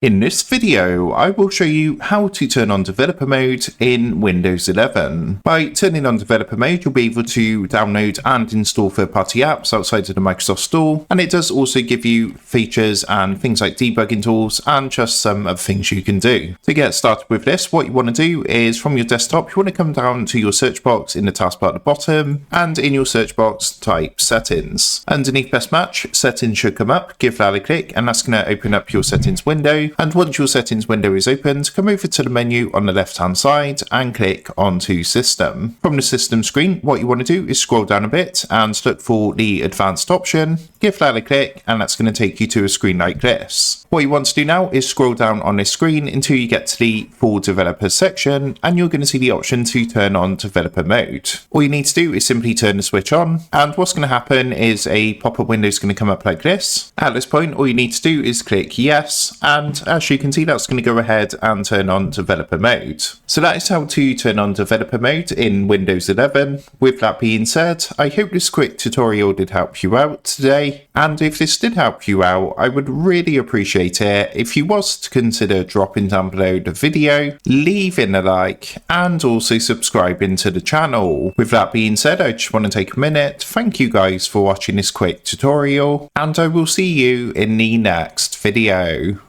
In this video, I will show you how to turn on developer mode in Windows 11. By turning on developer mode, you'll be able to download and install third-party apps outside of the Microsoft Store, and it does also give you features and things like debugging tools and just some of the things you can do. To get started with this, what you want to do is from your desktop, you want to come down to your search box in the taskbar at the bottom, and in your search box, type settings. Underneath best match, settings should come up, give that a click, and that's going to open up your settings window. And once your settings window is opened, come over to the menu on the left hand side and click onto system. From the system screen, what you want to do is scroll down a bit and look for the advanced option, give that a click, and that's going to take you to a screen like this. What you want to do now is scroll down on this screen until you get to the for developers section, and you're going to see the option to turn on developer mode. All you need to do is simply turn the switch on, and what's going to happen is a pop-up window is going to come up like this. At this point, all you need to do is click yes, and as you can see, that's going to go ahead and turn on developer mode. So that is how to turn on developer mode in Windows 11. With that being said, I hope this quick tutorial did help you out today, and if this did help you out, I would really appreciate it if you was to consider dropping down below the video, leaving a like, and also subscribing to the channel. With that being said, I just want to take a minute, thank you guys for watching this quick tutorial, and I will see you in the next video.